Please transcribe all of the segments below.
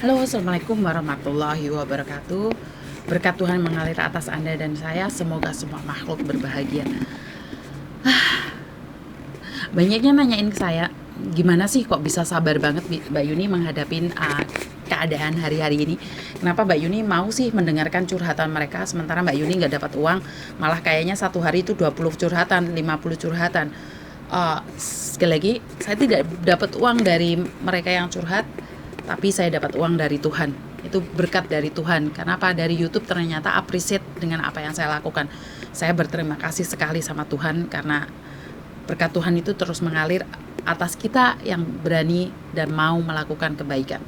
Halo, Assalamualaikum warahmatullahi wabarakatuh. Berkat Tuhan mengalir atas Anda dan saya. Semoga semua makhluk berbahagia. Banyaknya nanyain ke saya, gimana sih kok bisa sabar banget Mbak Yuni menghadapin keadaan hari-hari ini. Kenapa Mbak Yuni mau sih mendengarkan curhatan mereka, sementara Mbak Yuni nggak dapat uang, malah kayaknya satu hari itu 20 curhatan, 50 curhatan. Sekali lagi, saya tidak dapat uang dari mereka yang curhat, tapi saya dapat uang dari Tuhan. Itu berkat dari Tuhan. Kenapa? Dari YouTube ternyata appreciate dengan apa yang saya lakukan. Saya berterima kasih sekali sama Tuhan karena berkat Tuhan itu terus mengalir atas kita yang berani dan mau melakukan kebaikan.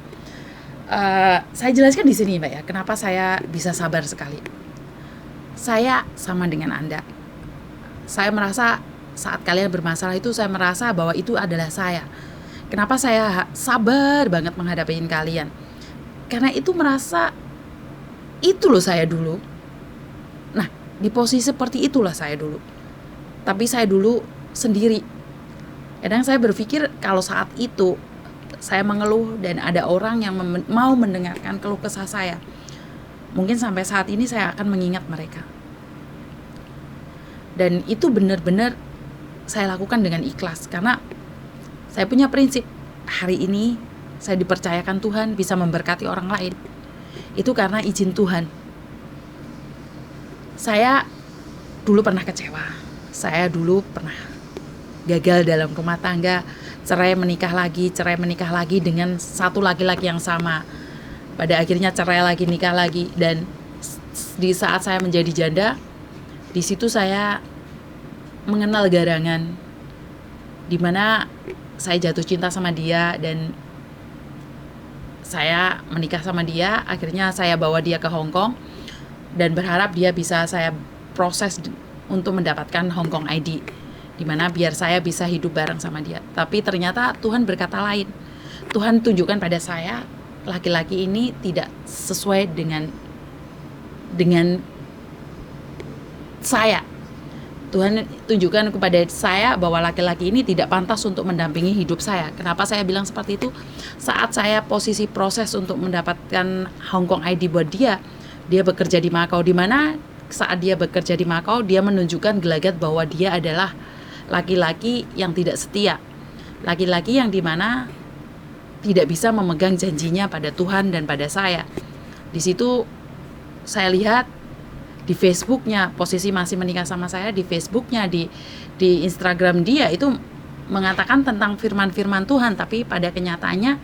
Saya jelaskan di sini Mbak ya, kenapa saya bisa sabar sekali. Saya sama dengan Anda. Saya merasa saat kalian bermasalah itu, saya merasa bahwa itu adalah saya. Kenapa saya sabar banget menghadapi kalian? Karena itu merasa, itu loh saya dulu. Nah, di posisi seperti itulah saya dulu. Tapi saya dulu sendiri. Kadang saya berpikir kalau saat itu saya mengeluh dan ada orang yang mau mendengarkan keluh kesah saya, mungkin sampai saat ini saya akan mengingat mereka. Dan itu benar-benar saya lakukan dengan ikhlas, karena saya punya prinsip, hari ini saya dipercayakan Tuhan bisa memberkati orang lain. Itu karena izin Tuhan. Saya dulu pernah kecewa. Saya dulu pernah gagal dalam rumah tangga, cerai menikah lagi dengan satu laki-laki yang sama. Pada akhirnya cerai lagi, nikah lagi, dan di saat saya menjadi janda, di situ saya mengenal garangan, dimana saya jatuh cinta sama dia dan saya menikah sama dia. Akhirnya saya bawa dia ke Hong Kong dan berharap dia bisa saya proses untuk mendapatkan Hong Kong ID, dimana biar saya bisa hidup bareng sama dia. Tapi ternyata Tuhan berkata lain. Tuhan tunjukkan pada saya laki-laki ini tidak sesuai dengan saya. Tuhan tunjukkan kepada saya bahwa laki-laki ini tidak pantas untuk mendampingi hidup saya. Kenapa saya bilang seperti itu? Saat saya posisi proses untuk mendapatkan Hong Kong ID buat dia bekerja di Macau, di mana saat dia bekerja di Macau, dia menunjukkan gelagat bahwa dia adalah laki-laki yang tidak setia. Laki-laki yang dimana tidak bisa memegang janjinya pada Tuhan dan pada saya. Di situ saya lihat di Facebooknya, posisi masih menikah sama saya, di Facebooknya, di Instagram dia itu mengatakan tentang firman-firman Tuhan, tapi pada kenyataannya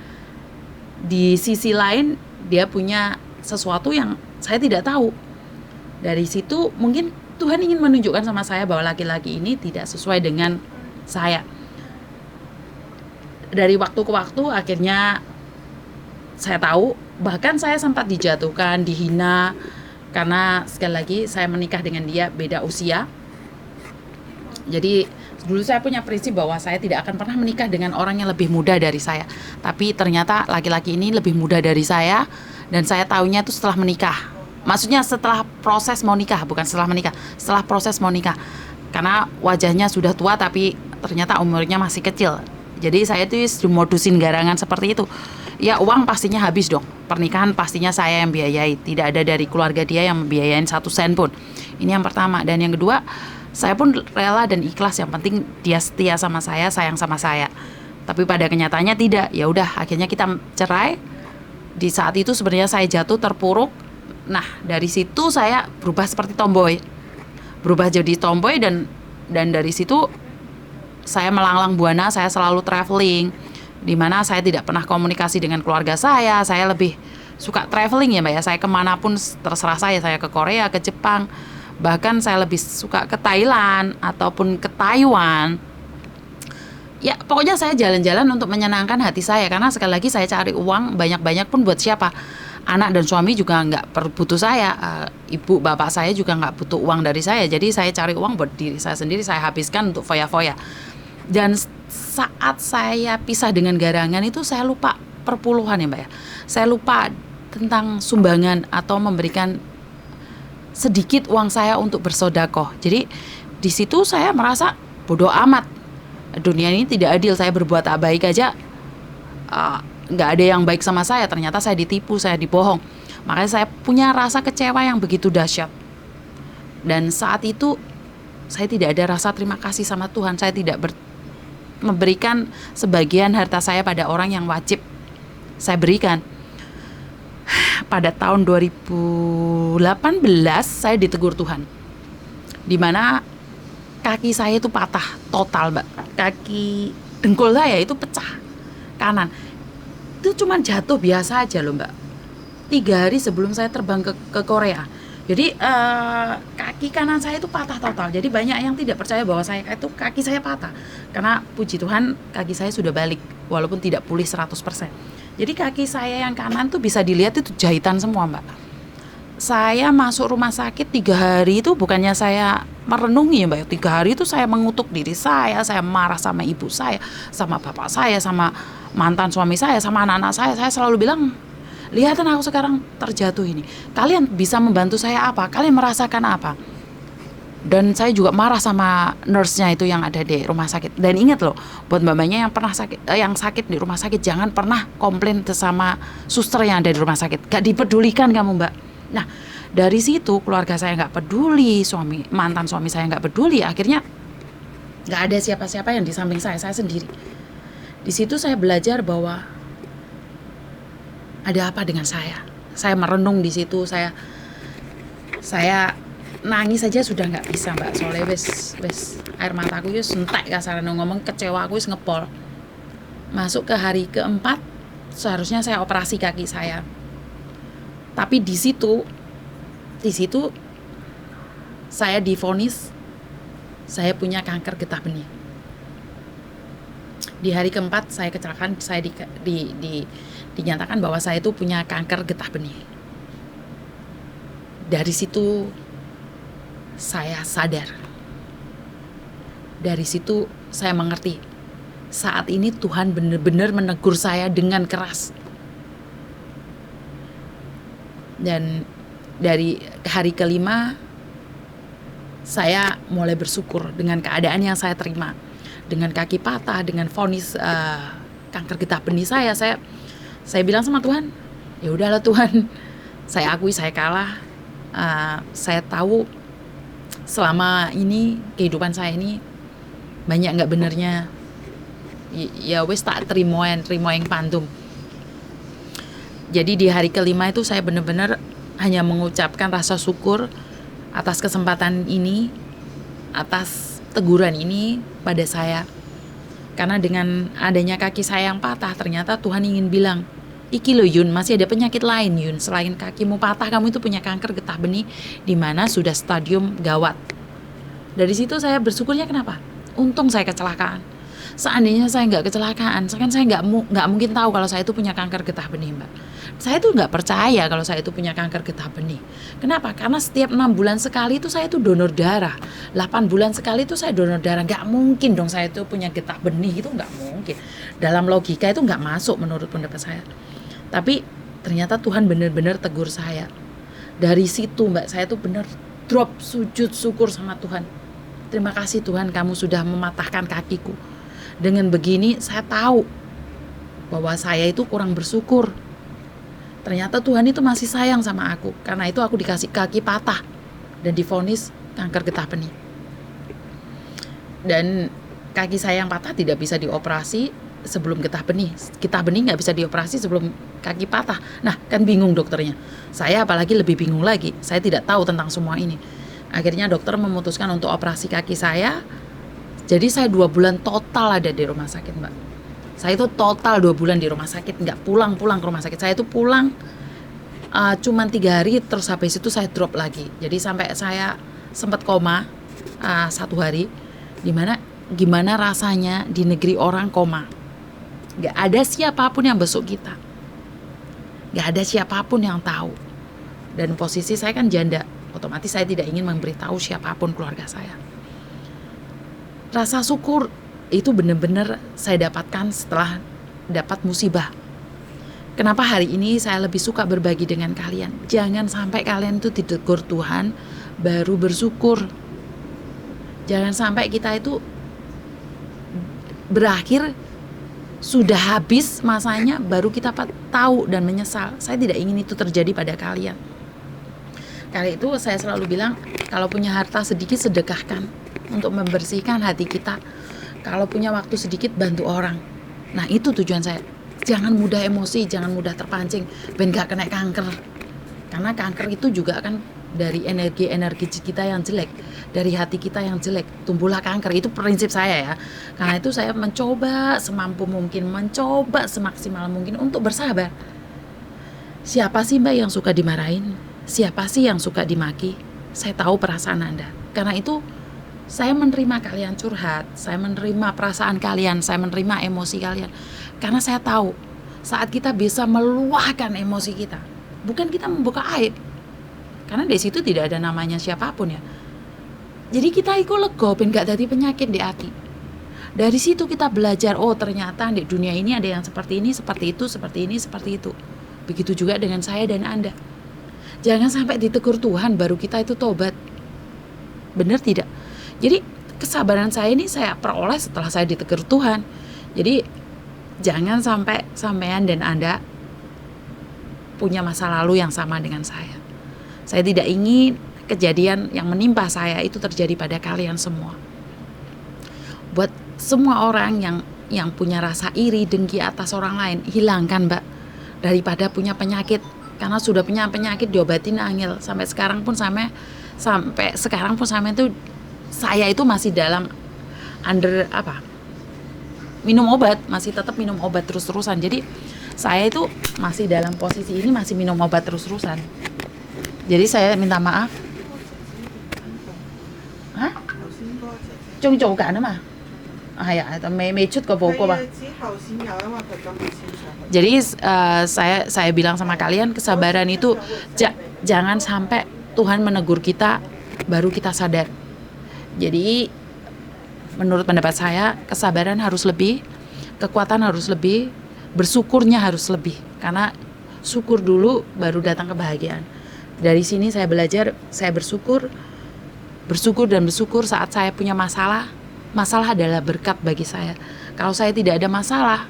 di sisi lain dia punya sesuatu yang saya tidak tahu. Dari situ mungkin Tuhan ingin menunjukkan sama saya bahwa laki-laki ini tidak sesuai dengan saya. Dari waktu ke waktu akhirnya saya tahu, bahkan saya sempat dijatuhkan, dihina, karena sekali lagi saya menikah dengan dia beda usia. Jadi dulu saya punya prinsip bahwa saya tidak akan pernah menikah dengan orang yang lebih muda dari saya. Tapi ternyata laki-laki ini lebih muda dari saya, dan saya tahunya itu setelah menikah. Maksudnya setelah proses mau nikah, bukan setelah menikah, setelah proses mau nikah. Karena wajahnya sudah tua tapi ternyata umurnya masih kecil. Jadi saya tuh modusin garangan seperti itu. Ya uang pastinya habis dong. Pernikahan pastinya saya yang biayai. Tidak ada dari keluarga dia yang membiayain 1 sen pun. Ini yang pertama. Dan yang kedua, saya pun rela dan ikhlas. Yang penting dia setia sama saya, sayang sama saya. Tapi pada kenyataannya tidak. Ya udah, akhirnya kita cerai. Di saat itu sebenarnya saya jatuh terpuruk. Nah, dari situ saya berubah seperti tomboy. Berubah jadi tomboy dan dari situ saya melanglang buana, saya selalu traveling, di mana saya tidak pernah komunikasi dengan keluarga saya lebih suka traveling ya Mbak ya, saya kemanapun terserah saya ke Korea, ke Jepang, bahkan saya lebih suka ke Thailand ataupun ke Taiwan. Ya pokoknya saya jalan-jalan untuk menyenangkan hati saya, karena sekali lagi saya cari uang banyak-banyak pun buat siapa? Anak dan suami juga nggak butuh saya, ibu bapak saya juga nggak butuh uang dari saya, jadi saya cari uang buat diri saya sendiri, saya habiskan untuk foya-foya. Dan saat saya pisah dengan garangan itu saya lupa perpuluhan ya Mbak ya. Saya lupa tentang sumbangan atau memberikan sedikit uang saya untuk bersedekah. Jadi di situ saya merasa bodoh amat. Dunia ini tidak adil, saya berbuat baik aja nggak ada yang baik sama saya, ternyata saya ditipu, saya dibohong. Makanya saya punya rasa kecewa yang begitu dahsyat. Dan saat itu saya tidak ada rasa terima kasih sama Tuhan. Saya tidak memberikan sebagian harta saya pada orang yang wajib saya berikan. Pada tahun 2018 saya ditegur Tuhan, dimana kaki saya itu patah total, Mbak. Kaki dengkul saya itu pecah kanan. Itu cuma jatuh biasa aja loh, Mbak. 3 hari sebelum saya terbang ke Korea. Jadi kaki kanan saya itu patah total. Jadi banyak yang tidak percaya bahwa kaki saya patah. Karena puji Tuhan kaki saya sudah balik walaupun tidak pulih 100%. Jadi kaki saya yang kanan tuh bisa dilihat itu jahitan semua, Mbak. Saya masuk rumah sakit 3 hari itu bukannya saya merenungi ya, Mbak. 3 hari itu saya mengutuk diri saya marah sama ibu saya, sama bapak saya, sama mantan suami saya, sama anak-anak saya. Saya selalu bilang, lihatin aku sekarang terjatuh ini. Kalian bisa membantu saya apa? Kalian merasakan apa? Dan saya juga marah sama nurse-nya itu yang ada di rumah sakit. Dan ingat loh, buat mbak-mbaknya yang pernah yang sakit di rumah sakit, jangan pernah komplain sama suster yang ada di rumah sakit. Gak dipedulikan kamu, Mbak. Nah, dari situ keluarga saya gak peduli, mantan suami saya gak peduli. Akhirnya gak ada siapa-siapa yang di samping saya sendiri. Di situ saya belajar bahwa ada apa dengan saya. Saya merenung di situ. Saya nangis saja sudah nggak bisa, Mbak. Soalnya wes air mataku ya sentek, kasarnya ngomong, kecewa aku wis ngepol. Masuk ke hari keempat, seharusnya saya operasi kaki saya. Tapi di situ saya divonis saya punya kanker getah benih. Di hari keempat saya kecelakaan, saya dinyatakan bahwa saya itu punya kanker getah benih. Dari situ saya sadar. Dari situ saya mengerti. Saat ini Tuhan benar-benar menegur saya dengan keras. Dan dari hari kelima saya mulai bersyukur dengan keadaan yang saya terima. Dengan kaki patah, dengan vonis kanker getah benih saya bilang sama Tuhan, ya udahlah Tuhan, saya akui saya kalah. Saya tahu selama ini kehidupan saya ini banyak nggak benernya. Ya wes tak terima yang pantum. Jadi di hari kelima itu saya benar-benar hanya mengucapkan rasa syukur atas kesempatan ini, atas teguran ini pada saya. Karena dengan adanya kaki saya yang patah, ternyata Tuhan ingin bilang, iki lo Yun, masih ada penyakit lain Yun, selain kakimu patah, kamu itu punya kanker getah benih di mana sudah stadium gawat. Dari situ saya bersyukurnya kenapa? Untung saya kecelakaan. Seandainya saya nggak kecelakaan, kan saya nggak mungkin tahu kalau saya itu punya kanker getah benih, Mbak. Saya tuh nggak percaya kalau saya itu punya kanker getah benih. Kenapa? Karena setiap 6 bulan sekali itu saya itu donor darah. 8 bulan sekali itu saya donor darah. Nggak mungkin dong saya itu punya getah benih, itu nggak mungkin. Dalam logika itu nggak masuk menurut pendapat saya. Tapi ternyata Tuhan benar-benar tegur saya. Dari situ, Mbak, saya tuh benar drop sujud syukur sama Tuhan. Terima kasih Tuhan, kamu sudah mematahkan kakiku. Dengan begini saya tahu bahwa saya itu kurang bersyukur. Ternyata Tuhan itu masih sayang sama aku. Karena itu aku dikasih kaki patah dan divonis kanker getah benih. Dan kaki saya yang patah tidak bisa dioperasi sebelum getah benih. Getah benih nggak bisa dioperasi sebelum kaki patah. Nah, kan bingung dokternya. Saya apalagi lebih bingung lagi. Saya tidak tahu tentang semua ini. Akhirnya dokter memutuskan untuk operasi kaki saya. Jadi saya 2 bulan total ada di rumah sakit, Mbak. Saya itu total 2 bulan di rumah sakit, nggak pulang ke rumah sakit. Saya itu pulang cuman 3 hari, terus habis itu saya drop lagi. Jadi sampai saya sempat koma 1 hari. Gimana rasanya di negeri orang koma. Nggak ada siapapun yang besuk kita. Nggak ada siapapun yang tahu. Dan posisi saya kan janda. Otomatis saya tidak ingin memberitahu siapapun keluarga saya. Rasa syukur itu benar-benar saya dapatkan setelah dapat musibah. Kenapa hari ini saya lebih suka berbagi dengan kalian? Jangan sampai kalian itu ditegur Tuhan baru bersyukur. Jangan sampai kita itu berakhir sudah habis masanya baru kita tahu dan menyesal. Saya tidak ingin itu terjadi pada kalian. Karena itu saya selalu bilang, kalau punya harta sedikit sedekahkan untuk membersihkan hati kita. Kalau punya waktu sedikit bantu orang. Nah itu tujuan saya. Jangan mudah emosi, jangan mudah terpancing, ben gak kena kanker. Karena kanker itu juga kan dari energi kita yang jelek, dari hati kita yang jelek, tumbuhlah kanker. Itu prinsip saya ya. Karena itu saya mencoba semampu mungkin, mencoba semaksimal mungkin untuk bersabar. Siapa sih Mbak yang suka dimarahin? Siapa sih yang suka dimaki? Saya tahu perasaan Anda. Karena itu saya menerima kalian curhat, saya menerima perasaan kalian, saya menerima emosi kalian. Karena saya tahu saat kita bisa meluahkan emosi kita, bukan kita membuka aib. Karena di situ tidak ada namanya siapapun ya. Jadi kita ikut lega ben gak jadi penyakit di hati. Dari situ kita belajar, oh ternyata di dunia ini ada yang seperti ini, seperti itu, seperti ini, seperti itu. Begitu juga dengan saya dan Anda. Jangan sampai ditegur Tuhan baru kita itu tobat. Benar tidak? Jadi kesabaran saya ini saya peroleh setelah saya ditegur Tuhan. Jadi jangan sampai sampean dan Anda punya masa lalu yang sama dengan saya. Saya tidak ingin kejadian yang menimpa saya itu terjadi pada kalian semua. Buat semua orang yang punya rasa iri, dengki atas orang lain, hilangkan Mbak. Daripada punya penyakit. Karena sudah punya penyakit diobatin angel. Sampai sekarang pun saya itu saya itu masih dalam minum obat, masih tetap minum obat terus-terusan. Jadi saya itu masih dalam posisi ini, masih minum obat terus-terusan. Jadi saya minta maaf. Hah? 仲做緊啊嘛？係啊，未出個報告啊。Jadi saya bilang sama kalian, kesabaran itu jangan sampai Tuhan menegur kita baru kita sadar. Jadi menurut pendapat saya, kesabaran harus lebih, kekuatan harus lebih, bersyukurnya harus lebih. Karena syukur dulu baru datang kebahagiaan. Dari sini saya belajar, saya bersyukur saat saya punya masalah. Masalah adalah berkat bagi saya. Kalau saya tidak ada masalah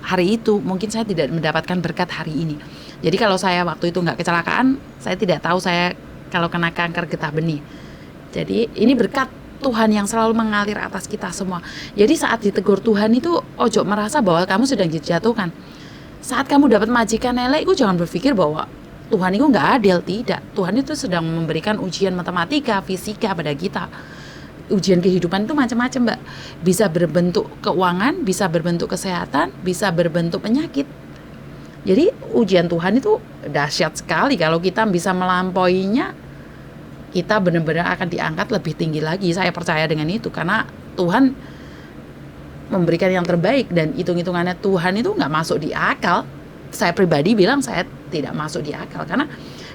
hari itu, mungkin saya tidak mendapatkan berkat hari ini. Jadi kalau saya waktu itu nggak kecelakaan, saya tidak tahu saya kalau kena kanker getah benih. Jadi ini berkat Tuhan yang selalu mengalir atas kita semua. Jadi saat ditegur Tuhan itu ojo merasa bahwa kamu sedang dijatuhkan. Saat kamu dapat majikan elek, itu jangan berpikir bahwa Tuhan itu nggak adil. Tidak, Tuhan itu sedang memberikan ujian matematika, fisika pada kita. Ujian kehidupan itu macam-macam Mbak. Bisa berbentuk keuangan, bisa berbentuk kesehatan, bisa berbentuk penyakit. Jadi ujian Tuhan itu dahsyat sekali. Kalau kita bisa melampauinya, kita benar-benar akan diangkat lebih tinggi lagi. Saya percaya dengan itu karena Tuhan memberikan yang terbaik dan hitung-hitungannya Tuhan itu nggak masuk di akal. Saya pribadi bilang saya tidak masuk di akal karena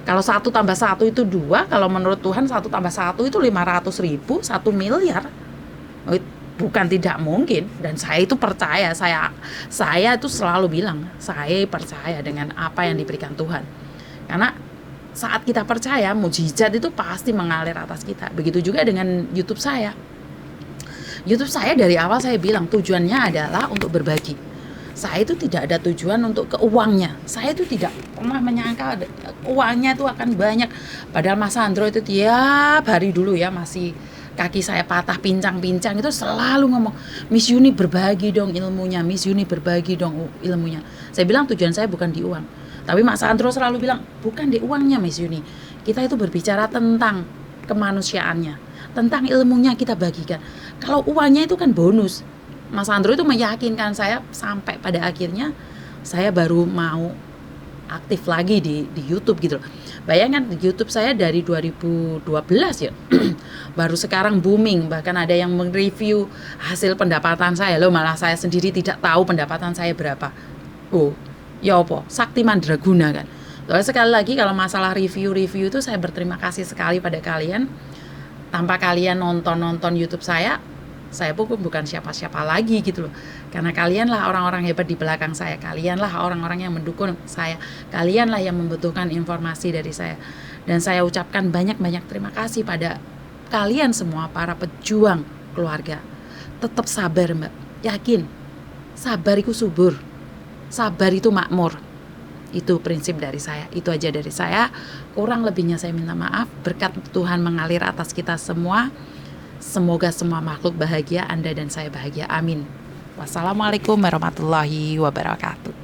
kalau 1 tambah 1 itu 2, kalau menurut Tuhan 1 tambah 1 itu 500.000, 1 miliar. Bukan tidak mungkin. Dan saya itu percaya, saya itu selalu bilang, saya percaya dengan apa yang diberikan Tuhan. Karena saat kita percaya, mukjizat itu pasti mengalir atas kita. Begitu juga dengan YouTube saya. YouTube saya dari awal saya bilang tujuannya adalah untuk berbagi. Saya itu tidak ada tujuan untuk keuangnya. Saya itu tidak pernah menyangka uangnya itu akan banyak. Padahal Mas Sandro itu tiap hari dulu ya masih kaki saya patah pincang-pincang itu selalu ngomong, Miss Yuni berbagi dong ilmunya, Miss Yuni berbagi dong ilmunya. Saya bilang tujuan saya bukan di uang. Tapi Mas Sandro selalu bilang bukan di uangnya Miss Yuni. Kita itu berbicara tentang kemanusiaannya, tentang ilmunya kita bagikan. Kalau uangnya itu kan bonus. Mas Sandro itu meyakinkan saya sampai pada akhirnya saya baru mau aktif lagi di YouTube gitu loh. Bayangkan di YouTube saya dari 2012 ya. Baru sekarang booming, bahkan ada yang mereview hasil pendapatan saya loh, malah saya sendiri tidak tahu pendapatan saya berapa. Oh, ya apa? Sakti Mandraguna kan. Lalu sekali lagi kalau masalah review itu saya berterima kasih sekali pada kalian. Tanpa kalian nonton YouTube saya pun bukan siapa-siapa lagi gitu loh. Karena kalianlah orang-orang hebat di belakang saya. Kalianlah orang-orang yang mendukung saya. Kalianlah yang membutuhkan informasi dari saya. Dan saya ucapkan banyak-banyak terima kasih pada kalian semua, para pejuang keluarga. Tetap sabar Mbak. Yakin. sabar itu subur, sabar itu makmur. Itu prinsip dari saya, itu aja dari saya. Kurang lebihnya saya minta maaf. Berkat Tuhan mengalir atas kita semua. Semoga semua makhluk bahagia, Anda dan saya bahagia. Amin. Wassalamualaikum warahmatullahi wabarakatuh.